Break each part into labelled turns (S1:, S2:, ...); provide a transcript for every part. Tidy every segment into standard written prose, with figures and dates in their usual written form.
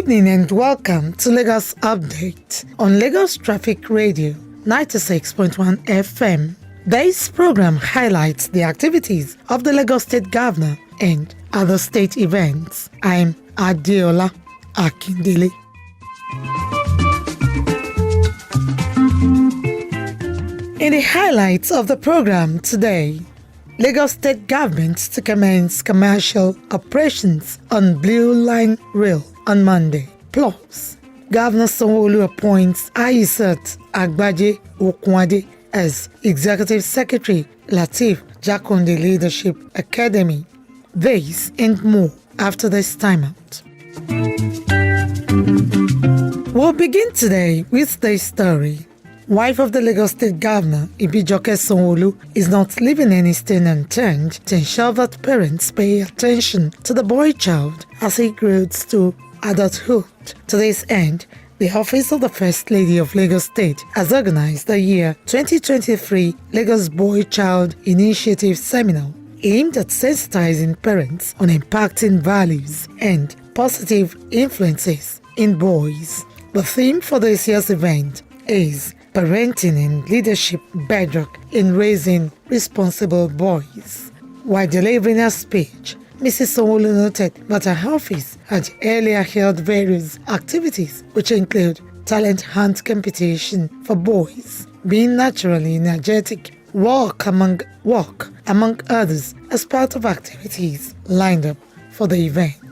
S1: evening and welcome to Lagos Update on Lagos Traffic Radio 96.1 FM. This program highlights the activities of the Lagos State Governor and other state events. I'm Adeola Akindele. In the highlights of the program today, Lagos State Government to commence commercial operations on Blue Line Rail on Monday. Plus, Governor Sanwo-Olu appoints Aisat Agbaje Okunade as Executive Secretary Lateef Jakonde Leadership Academy. This and more after this timeout. We'll begin today with this story. Wife of the Lagos State Governor, Ibijoke Sanwo-Olu, is not leaving any stone unturned to ensure that parents pay attention to the boy child as he grows to adulthood. To this end, the Office of the First Lady of Lagos State has organized the year 2023 Lagos Boy Child Initiative Seminar aimed at sensitizing parents on impacting values and positive influences in boys. The theme for this year's event is Parenting and Leadership Bedrock in Raising Responsible Boys. While delivering her speech, Mrs. Sanwo-Olu noted that her office had earlier held various activities which include talent hunt competition for boys, being naturally energetic, walk among others as part of activities lined up for the event.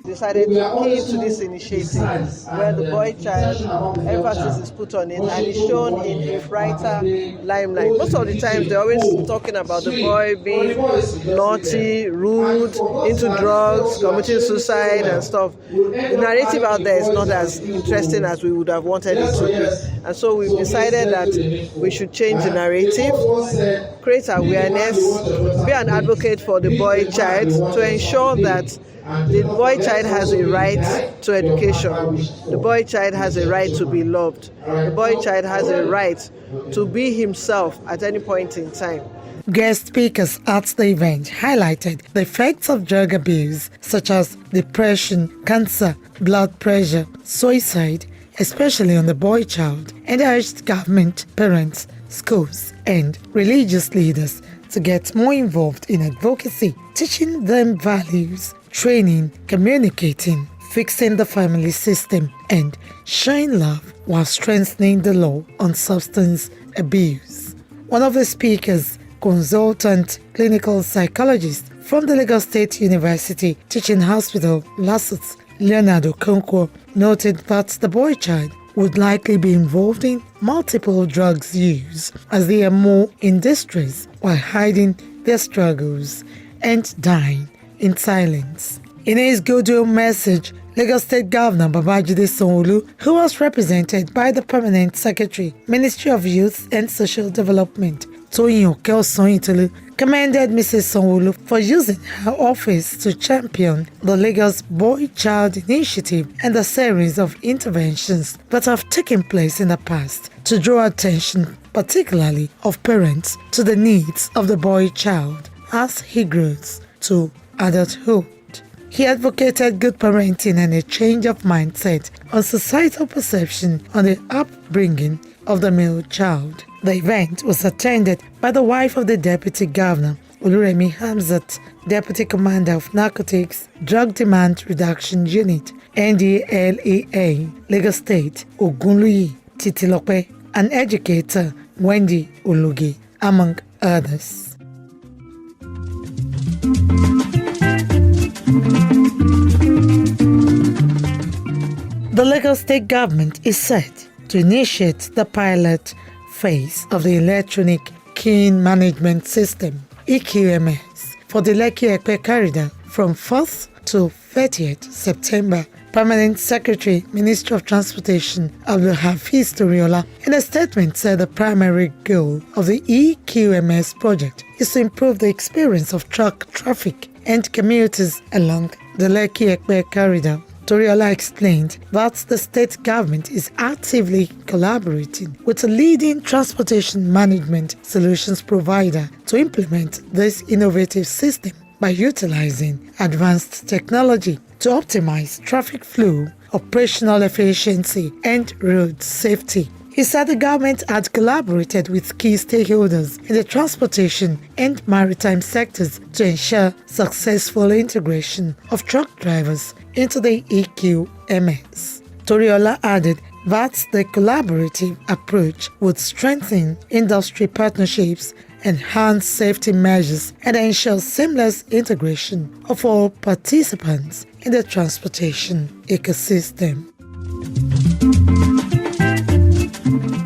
S2: Decided to key to this initiative where the boy child emphasis is put on it and is shown in a brighter limelight. Most of the times they're always talking about the boy being naughty, rude, into drugs, committing suicide and stuff. The narrative out there is not as interesting as we would have wanted it to be. And so we've decided that we should change the narrative, create awareness, be an advocate for the boy child to ensure that the boy child has a right to education. The boy child has a right to be loved. The boy child has a right to be himself at any point in time.
S1: Guest speakers at the event highlighted the effects of drug abuse, such as depression, cancer, blood pressure, suicide, especially on the boy child, and urged government, parents, schools, and religious leaders to get more involved in advocacy, teaching them values, training, communicating, fixing the family system, and showing love while strengthening the law on substance abuse. One of the speakers, consultant clinical psychologist from the Lagos State University Teaching Hospital, LASUT, Leonard Okonkwo, noted that the boy child would likely be involved in multiple drugs use as they are more in distress while hiding their struggles and dying in silence. In his goodwill message, Lagos State Governor Babajide Sanwo-Olu, who was represented by the Permanent Secretary, Ministry of Youth and Social Development, Toyin Okeosanyintolu, commended Mrs. Sanwo-Olu for using her office to champion the Lagos Boy Child Initiative and the series of interventions that have taken place in the past to draw attention, particularly of parents, to the needs of the boy child as he grows to adulthood. He advocated good parenting and a change of mindset on societal perception on the upbringing of the male child. The event was attended by the wife of the Deputy Governor, Oluremi Hamzat, Deputy Commander of Narcotics Drug Demand Reduction Unit, NDLEA, Lagos State, Ogunluyi Titilope, and educator Wendy Olugi, among others. The Lagos State Government is set to initiate the pilot phase of the Electronic Keying Management System, EQMS, for the Lekki-Epe corridor from 4th to 30th September. Permanent Secretary, Ministry of Transportation, Abdulhafiz Toriola, in a statement said the primary goal of the EQMS project is to improve the experience of truck traffic and commuters along the Lekki-Epe corridor. Toriola explained that the state government is actively collaborating with a leading transportation management solutions provider to implement this innovative system by utilizing advanced technology to optimize traffic flow operational efficiency, and road safety. He said the government had collaborated with key stakeholders in the transportation and maritime sectors to ensure successful integration of truck drivers into the EQMS. Toriola added that the collaborative approach would strengthen industry partnerships, enhance safety measures, and ensure seamless integration of all participants in the transportation ecosystem.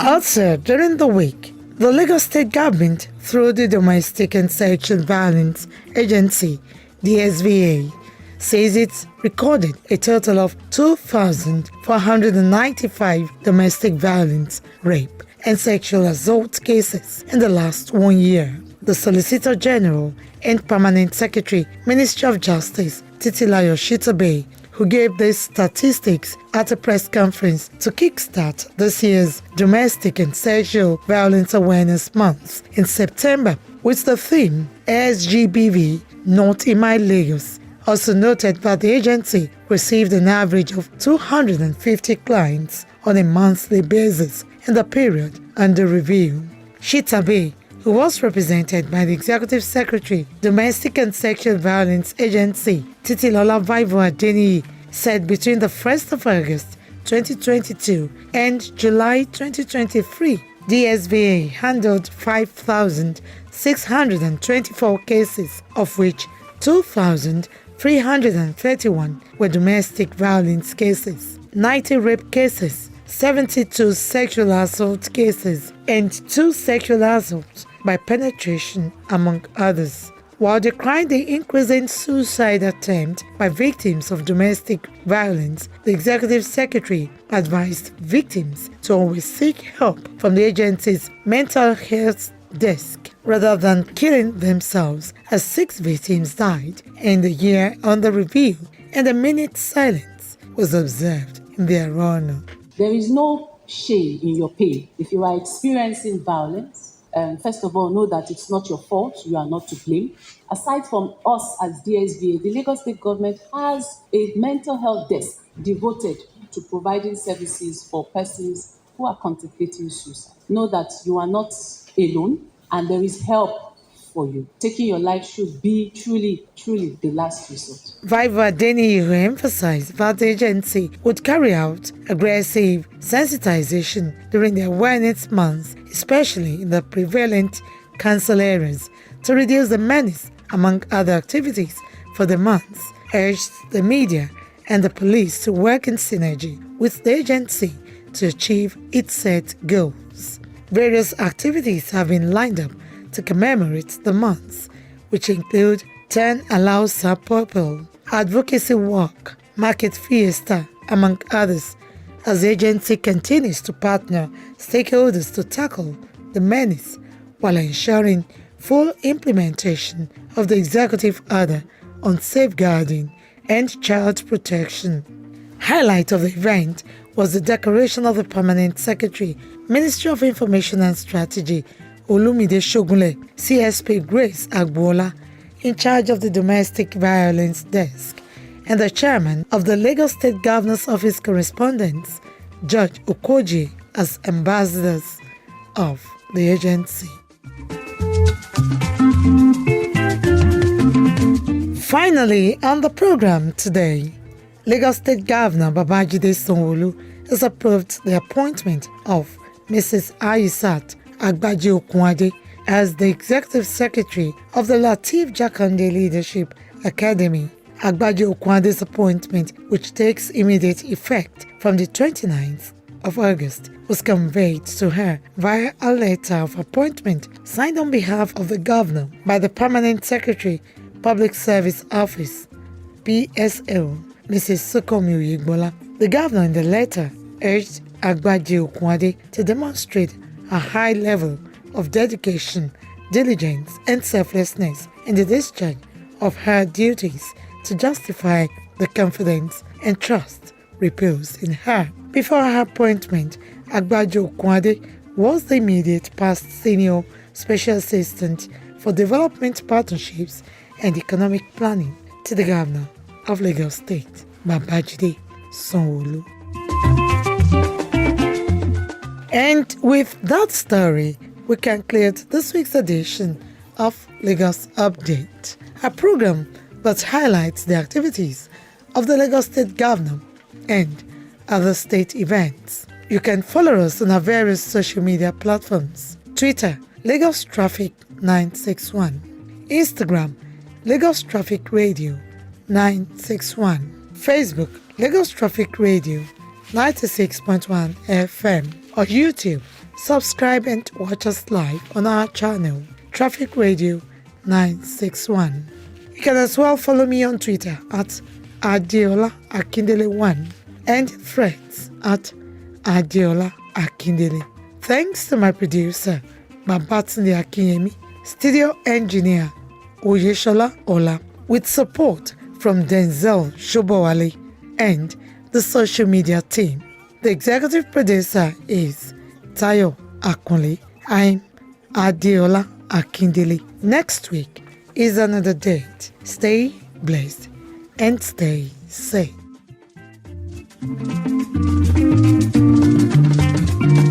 S1: Also, during the week, the Lagos State government, through the Domestic and Sexual Violence Agency, DSVA, says it recorded a total of 2,495 domestic violence, rape, and sexual assault cases in the last 1 year. The Solicitor General and Permanent Secretary, Ministry of Justice, Titilayo Shitobe, who gave these statistics at a press conference to kickstart this year's Domestic and Sexual Violence Awareness Month in September with the theme SGBV Not in My Lagos, also noted that the agency received an average of 250 clients on a monthly basis in the period under review. Shitabe, who was represented by the Executive Secretary, Domestic and Sexual Violence Agency, Titilola Vaivo Adeniyi, said between the 1st of August 2022 and July 2023, DSVA handled 5,624 cases, of which 2,331 were domestic violence cases, 90 rape cases, 72 sexual assault cases, and 2 sexual assaults by penetration, among others. While decrying the increasing suicide attempt by victims of domestic violence, the Executive Secretary advised victims to always seek help from the agency's mental health desk rather than killing themselves, as 6 victims died in the year under review, and a minute's silence was observed in their honor.
S3: There is no shame in your pain. If you are experiencing violence, first of all, know that it's not your fault. You are not to blame. Aside from us as DSVA, the Lagos State government has a mental health desk devoted to providing services for persons who are contemplating suicide. Know that you are not alone and there is help for you. Taking your life should be truly the last resort.
S1: Vaivo Adeniyi emphasized that the agency would carry out aggressive sensitization during the awareness month, especially in the prevalent council areas, to reduce the menace, among other activities, for the month, urged the media and the police to work in synergy with the agency to achieve its set goals. Various activities have been lined up to commemorate the month, which include Turn Alausa Purple, advocacy walk, market fiesta, among others, as the agency continues to partner stakeholders to tackle the menace while ensuring full implementation of the executive order on safeguarding and child protection. Highlight of the event was the decoration of the Permanent Secretary, Ministry of Information and Strategy, Olumide Shogunle, CSP Grace Agbola, in charge of the Domestic Violence Desk, and the chairman of the Lagos State Governor's Office Correspondents, Judge Okoji, as ambassadors of the agency. Finally, on the program today, Lagos State Governor Babajide Sanwo-Olu has approved the appointment of Mrs. Aisat Agbaje Okunade as the Executive Secretary of the Lateef Jakande Leadership Academy. Agbaje Okunade's appointment, which takes immediate effect from the 29th of August, was conveyed to her via a letter of appointment signed on behalf of the Governor by the Permanent Secretary, Public Service Office, PSO, Mrs. Sukomi Oyegbola. The Governor in the letter urged Agbaje Okunade to demonstrate a high level of dedication, diligence, and selflessness in the discharge of her duties to justify the confidence and trust reposed in her. Before her appointment, Agbaje Okunade was the immediate past Senior Special Assistant for Development Partnerships and Economic Planning to the Governor of Lagos State, Babajide Sanwo-Olu. And with that story, we conclude this week's edition of Lagos Update, a program that highlights the activities of the Lagos State Governor and other state events. You can follow us on our various social media platforms: Twitter, Lagos Traffic 961, Instagram, Lagos Traffic Radio 961, Facebook, Lagos Traffic Radio 96.1 FM, or YouTube. Subscribe and watch us live on our channel, Traffic Radio 961. You can as well follow me on Twitter at Adeola Akindele1 and Threads at Adeola Akindele. Thanks to my producer, Babatunde Akinyemi, studio engineer Oyeshola Ola, with support from Denzel Shobowale and the social media team. The executive producer is Tayo Akunle. I'm Adeola Akindele. Next week is another date. Stay blessed and stay safe.